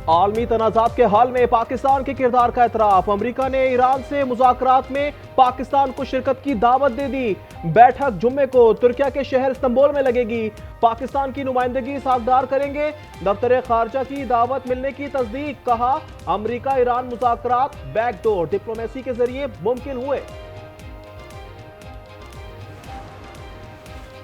आलमी तनाज़ात के हल में पाकिस्तान के किरदार का एतराफ। अमरीका ने ईरान से मुज़ाकरात में पाकिस्तान को शिरकत की दावत दे दी। बैठक जुम्मे को तुर्किया के शहर इस्तांबुल में लगेगी। पाकिस्तान की नुमाइंदगी सागदार करेंगे। दफ्तर खारजा की दावत मिलने की तस्दीक। कहा, अमरीका ईरान मुज़ाकरात बैकडोर डिप्लोमेसी के जरिए मुमकिन हुए।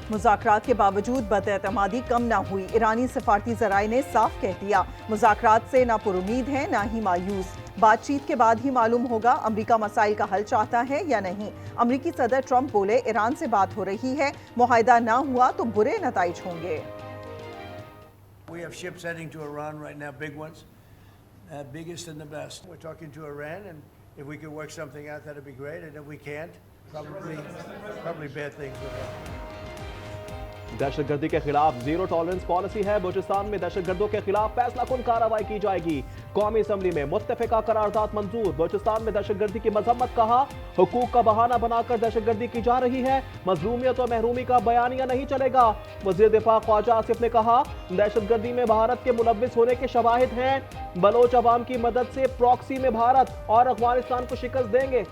मुज़ाकरात के बावजूद बदएतमादी कम ना हुई। ईरानी सफारती ज़राए ने साफ कह दिया, मुज़ाकरात से ना पुरुमीद है ना ही मायूस। बातचीत के बाद ही मालूम होगा अमरीका मसाइल का हल चाहता है या नहीं। अमरीकी सदर ट्रंप बोले, ईरान से बात हो रही है, मुआहिदा ना हुआ तो बुरे नताइज होंगे। We have ships heading to Iran right now, big ones, biggest and the best. We're talking to Iran, and if we could work something out, that'd be great. And if we can't, probably bad things will happen. दहशतगर्दी के खिलाफ zero tolerance policy है। बलूचिस्तान में दहशतगर्दों के खिलाफ फैसला कुन कार्रवाई की जाएगी। कौमी असम्बली में मुत्तफिका करारदाद मंजूर। बलूचिस्तान में दहशतगर्दी की मजम्मत। कहा, हुकूक का बहाना बनाकर दहशतगर्दी की जा रही है। मजलूमियत और महरूमी का बयानिया नहीं चलेगा। वजीर दिफा ख्वाजा आसिफ ने कहा, दहशतगर्दी में भारत के मुलव्विस होने के शवाहिद हैं। बलोच अवाम की मदद से प्रॉक्सी में भारत और अफगानिस्तान को शिकस्त देंगे।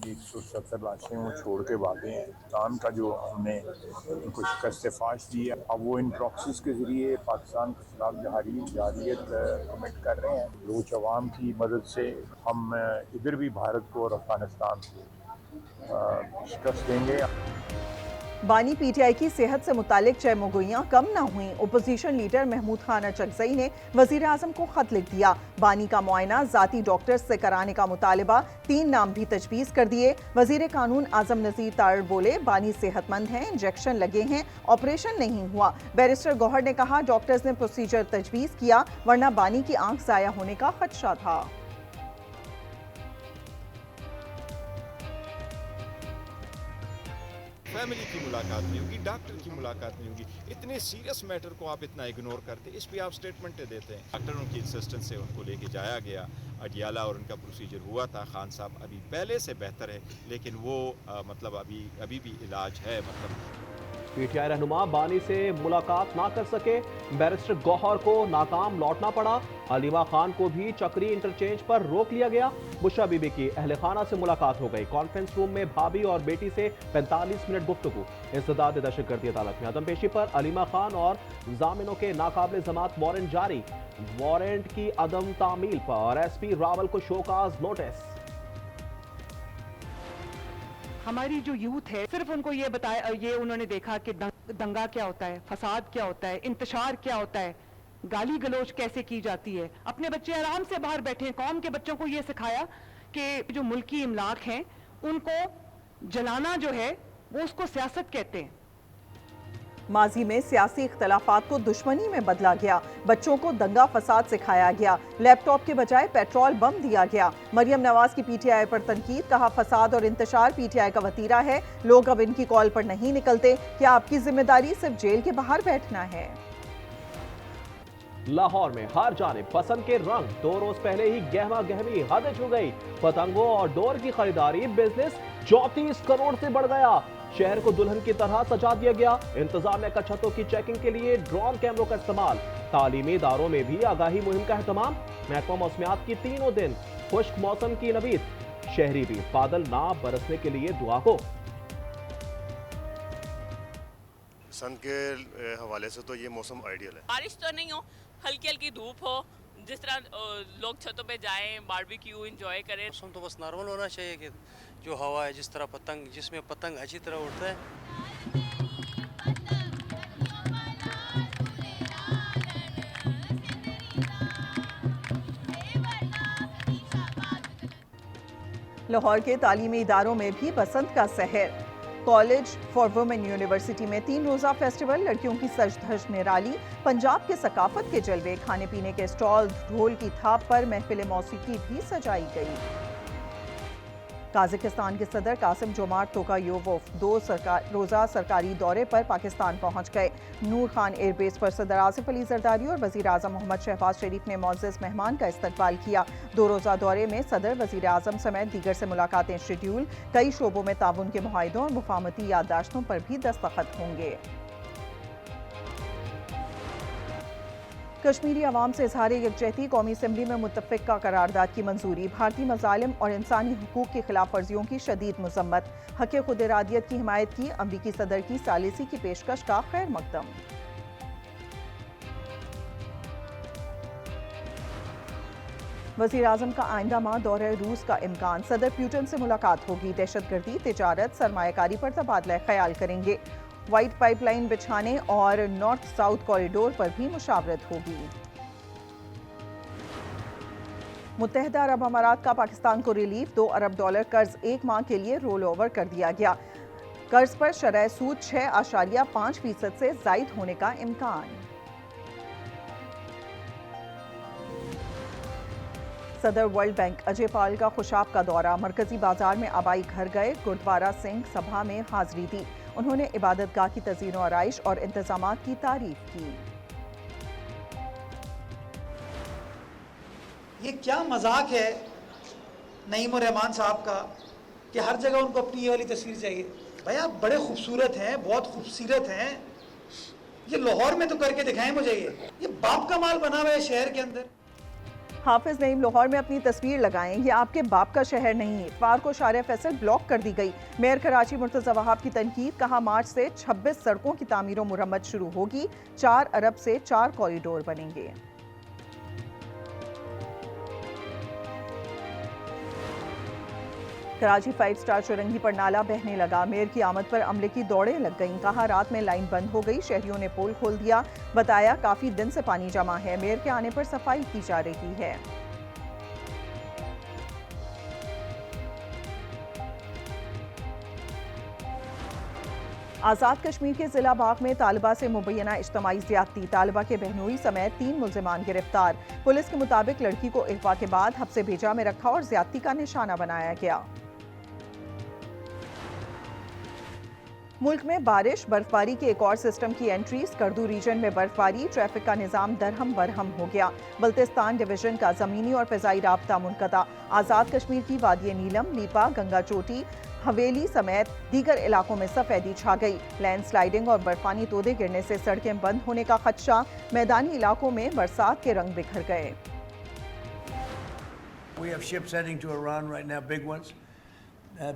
170 लाशें वो छोड़ के भागे हैं। पाकिस्तान का जो हमने उनको शिकस्त फाश दी है, अब वो इन प्रॉक्सीज के जरिए पाकिस्तान के खिलाफ जारियत कमिट कर रहे हैं। बलूच अवाम की मदद से हम इधर भी भारत को और अफगानिस्तान को शिकस्त देंगे। बानी पीटीआई की सेहत से मुतालिक चहमुगोइयां कम न हुई। ओपोजिशन लीडर महमूद खान अचकजई ने वजीर आजम को खत लिख दिया। बानी का मुआयना जाती डॉक्टर से कराने का मुतालबा। 3 नाम भी तजवीज़ कर दिए। वजीर कानून आजम नज़ीर तारड़ बोले, बानी सेहतमंद हैं, इंजेक्शन लगे हैं, ऑपरेशन नहीं हुआ। बैरिस्टर गौहर ने कहा, डॉक्टर्स ने प्रोसीजर तजवीज़ किया, वरना बानी की आंख ज़ाया होने का खदशा था। फैमिली की मुलाकात नहीं होगी, डॉक्टर की मुलाकात नहीं होगी। इतने सीरियस मैटर को आप इतना इग्नोर करते, इस पे आप स्टेटमेंट देते हैं। डॉक्टरों की इंसिस्टेंस से उनको लेके जाया गया अडियाला और उनका प्रोसीजर हुआ था। खान साहब अभी पहले से बेहतर है, लेकिन वो मतलब अभी भी इलाज है। मतलब पीटीआई रहनुमा बानी से मुलाकात ना कर सके। बैरिस्टर गौहर को नाकाम लौटना पड़ा। अलीमा खान को भी चक्री इंटरचेंज पर रोक लिया गया। बुशरा बीबी की अहले खाना से मुलाकात हो गई। कॉन्फ्रेंस रूम में भाभी और बेटी से 45 मिनट गुफ्तगू। इंसदाद दहशतगर्दी अदालत में अदम पेशी पर अलीमा खान और जामिनों के नाकाबिल जमात वारंट जारी। वारंट की अदम तामील पर एसपी रावल को शोकाज नोटिस। हमारी जो यूथ है, सिर्फ उनको ये बताया, ये उन्होंने देखा कि दंगा क्या होता है, फसाद क्या होता है, इंतशार क्या होता है, गाली गलोच कैसे की जाती है। अपने बच्चे आराम से बाहर बैठे हैं। कौम के बच्चों को ये सिखाया कि जो मुल्की इमलाक हैं उनको जलाना जो है वो उसको सियासत कहते हैं। माजी में सियासी इख्तलाफात को दुश्मनी में बदला गया। बच्चों को दंगा फसाद सिखाया गया। लैपटॉप के बजाय पेट्रोल बम दिया गया। मरियम नवाज की पीटीआई पर तनकीद। कहा, फसाद और इंतशार पीटीआई का वतीरा है। लोग अब इनकी कॉल पर नहीं निकलते। क्या आपकी जिम्मेदारी सिर्फ जेल के बाहर बैठना है? लाहौर में हर जानिब पसंद के रंग। 2 रोज पहले ही गहमा गहमी हद छू गई। पतंगों और डोर की खरीदारी बिजनेस 34 करोड़ से बढ़ गया। शहर को दुल्हन की तरह सजा दिया गया। इंतजामिया का छतों की चेकिंग के लिए ड्रोन कैमरों का इस्तेमाल। तालीमी इदारों में भी आगाही मुहिम का एहतमाम। महकमा मौसमियात की 3 दिन खुश्क मौसम की नवीद। शहरी भी बादल ना बरसने के लिए दुआ को। सन के हवाले से तो ये मौसम आइडियल है। बारिश तो नहीं हो, हल्की हल्की धूप हो, जिस तरह लोग छतों पे जाएं, बारबेक्यू एंजॉय करें। मौसम तो बस नॉर्मल होना चाहिए कि जो हवा है, जिस तरह पतंग, जिसमें पतंग अच्छी तरह उड़ता है। लाहौर के तालीमी इदारों में भी बसंत का सहर। कॉलेज फॉर वुमेन यूनिवर्सिटी में 3 रोज़ा फेस्टिवल। लड़कियों की सज धज निराली। पंजाब के सकाफत के जलवे। खाने पीने के स्टॉल। ढोल की थाप पर महफिल मौसीकी भी सजाई गई। काजाकिस्तान के सदर कासिम जोमार्ट तोकायोवोव 2 रोज़ा सरकारी दौरे पर पाकिस्तान पहुंच गए। नूर खान एयरबेस पर सदर आसिफ अली जरदारी और वज़ीर आज़म मोहम्मद शहबाज शरीफ ने मुअज़्ज़ज़ मेहमान का इस्तकबाल किया। 2 रोज़ा दौरे में सदर, वज़ीर आज़म समेत दीगर से मुलाकातें शेड्यूल। कई शोबों में ताउन के मुआहिदों और मुफाहमती याददाश्तों पर भी दस्तखत होंगे। कश्मीरी अवाम से इजहार यकजहती, कौमी असम्बली में मुत्तफ़िका करारदाद की मंजूरी। भारतीय मज़ालिम और इंसानी हुकूक की खिलाफ वर्जियों की शदीद मज़म्मत। हक़ खुद इरादियत की हिमायत की। अमरीकी सदर की सालिसी की पेशकश का खैर मकदम। वज़ीर आज़म का आइंदा माह दौरे रूस का इम्कान। सदर प्यूटन से मुलाकात होगी। दहशतगर्दी, तिजारत, सरमायाकारी पर तबादला ख्याल करेंगे। व्हाइट पाइपलाइन बिछाने और नॉर्थ साउथ कॉरिडोर पर भी मुशावरत होगी। मुत्तहिदा अरब अमारात का पाकिस्तान को रिलीफ। $2 अरब कर्ज 1 माह के लिए रोल ओवर कर दिया गया। कर्ज पर शरह सूद 6.5% से जायद होने का इम्कान। सदर वर्ल्ड बैंक अजय पाल का खुशाब का दौरा। मरकजी बाजार में आबाई घर गए। गुरुद्वारा सिंह सभा में हाजिरी दी। उन्होंने इबादतगाह की तज़ीन व आराइश और इंतजामात की तारीफ की। ये क्या मजाक है नईम और रहमान साहब का कि हर जगह उनको अपनी ये वाली तस्वीर चाहिए। भाई आप बड़े खूबसूरत हैं, बहुत खूबसूरत हैं, ये लाहौर में तो करके दिखाएं मुझे। ये बाप का माल बना हुआ है शहर के अंदर। हाफिज नईम लाहौर में अपनी तस्वीर लगाएं। ये आपके बाप का शहर नहीं। इतवार को शारिया फैसल ब्लॉक कर दी गई। मेयर कराची मुर्तज़ा वहाब की तनकीद। कहा मार्च से 26 सड़कों की तामीर व मुरम्मत शुरू होगी। 4 अरब से 4 कॉरिडोर बनेंगे। कराची 5 स्टार चौरंगी पर नाला बहने लगा। मेयर की आमद पर अमले की दौड़ें लग गईं। कहा रात में लाइन बंद हो गई। शहरियों ने पोल खोल दिया। बताया काफी दिन से पानी जमा है। मेयर के आने पर सफाई की जा रही है। आज़ाद कश्मीर के जिला बाग में तालिबा से मुबैना इज्तमाई ज़्यादती। तालिबा के बहनोई समेत 3 मुल्ज़िमान गिरफ्तार। पुलिस के मुताबिक लड़की को अगवा के बाद हब्से भेजा में रखा और ज़्यादती का निशाना बनाया गया। मुल्क में बारिश, बर्फबारी के एक और सिस्टम की एंट्री। स्कर्दू रीजन में बर्फबारी। ट्रैफिक का निज़ाम दरहम बरहम हो गया। बल्तिस्तान डिवीजन का ज़मीनी और फ़िज़ाई राब्ता मुनक़ता। आज़ाद कश्मीर की वादी नीलम, लीपा, गंगा चोटी, हवेली समेत दीगर इलाकों में सफेदी छा गई। लैंडस्लाइडिंग और बर्फानी तोदे गिरने से सड़कें बंद होने का खदशा। मैदानी इलाकों में बरसात के रंग बिखर गए। We have ships heading to Iran right now, big ones,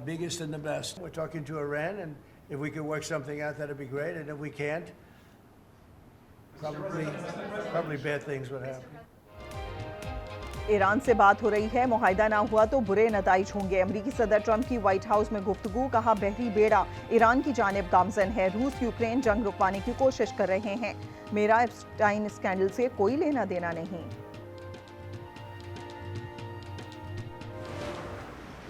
biggest and the best. We're talking to Iran, and if we can work something out, that'd be great. And if we can't, probably bad things would happen. Iran से बात हो रही है। मुआहिदा ना हुआ तो बुरे नताइज होंगे। अमरीकी सदर ट्रंप की व्हाइट हाउस में गुफ्तगू। कहा बहरी बेड़ा ईरान की जानिब गामजन है। रूस यूक्रेन जंग रुकवाने की कोशिश कर रहे हैं। मेरा एप्स्टाइन स्कैंडल से कोई लेना देना नहीं।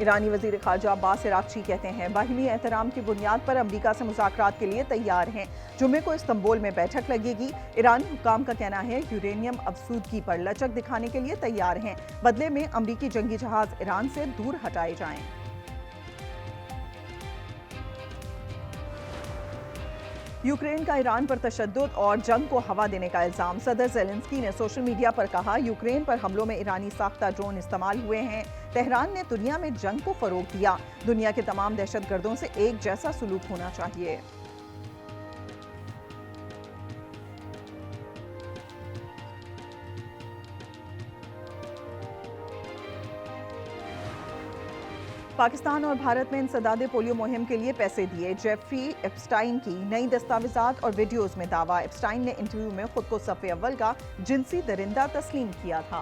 ईरानी वजीर खारजा अब्बास इराक़ची कहते हैं बाहिमी एहतराम की बुनियाद पर अमरीका से मुज़ाकरात के लिए तैयार हैं। जुम्मे को इस्तंबुल में बैठक लगेगी। ईरानी हुकाम का कहना है यूरेनियम अफसूदगी पर लचक दिखाने के लिए तैयार हैं। बदले में अमरीकी जंगी जहाज ईरान से दूर हटाए जाएं। यूक्रेन का ईरान पर तशद्दुद और जंग को हवा देने का इल्जाम। सदर ज़ेलेंस्की ने सोशल मीडिया पर कहा यूक्रेन पर हमलों में ईरानी साख्ता ड्रोन इस्तेमाल हुए हैं। तेहरान ने दुनिया में जंग को फरोग दिया। दुनिया के तमाम दहशतगर्दों से एक जैसा सलूक होना चाहिए। पाकिस्तान और भारत में इंसदादे पोलियो मुहिम के लिए पैसे दिए। जेफरी एप्स्टाइन की नई दस्तावेजात और वीडियोस में दावा। एप्स्टाइन ने इंटरव्यू में खुद को सफ़े अव्वल का जिनसी दरिंदा तस्लीम किया था।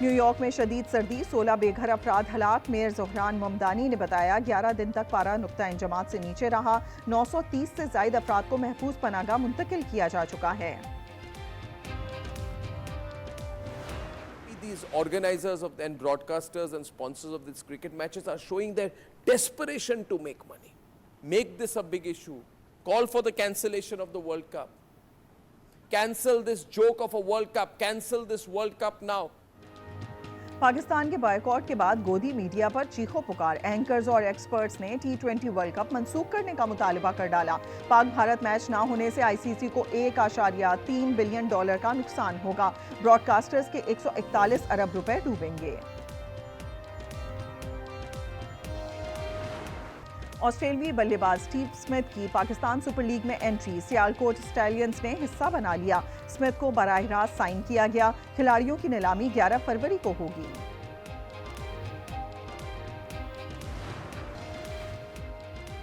न्यूयॉर्क में शदीद सर्दी, 16 बेघर अफराद हलाक। मेयर ज़ोहरान ममदानी ने बताया 11 दिन तक पारा नुक्ता इंजमात से नीचे रहा। 930 से ज़ायद अफराद को महफूज पनाहगाह मुंतकिल किया जा चुका है। These organizers and broadcasters and sponsors of these cricket matches are showing their desperation to make money. Make this a big issue. Call for the cancellation of the World Cup. Cancel this joke of a World Cup. Cancel this World Cup now. Pakistan के boycott के बाद गोदी media पर चीखो पुकार। Anchors और experts ने T20 world cup मंसूख करने का मुतालबा कर डाला। पाक भारत मैच ना होने से ICC को $1.3 बिलियन का नुकसान होगा। ब्रॉडकास्टर्स के 141 अरब रुपए डूबेंगे। ऑस्ट्रेलियाई बल्लेबाज स्टीव स्मिथ की पाकिस्तान सुपर लीग में एंट्री। सियालकोट स्टैलियंस ने हिस्सा बना लिया। स्मिथ को बराह रास्त साइन किया गया। खिलाड़ियों की नीलामी 11 फरवरी को होगी।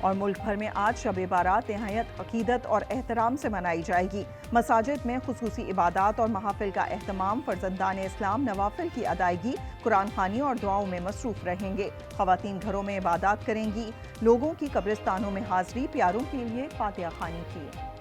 और मुल्क भर में आज शब बारात निहायत अकीदत और एहतराम से मनाई जाएगी। मसाजिद में खुसूसी इबादत और महाफिल का एहतमाम। फर्जंदान इस्लाम नवाफिल की अदायगी, कुरान खानी और दुआओं में मसरूफ रहेंगे। ख़वातीन घरों में इबादत करेंगी। लोगों की कब्रिस्तानों में हाजिरी, प्यारों के लिए फातिहा खानी की।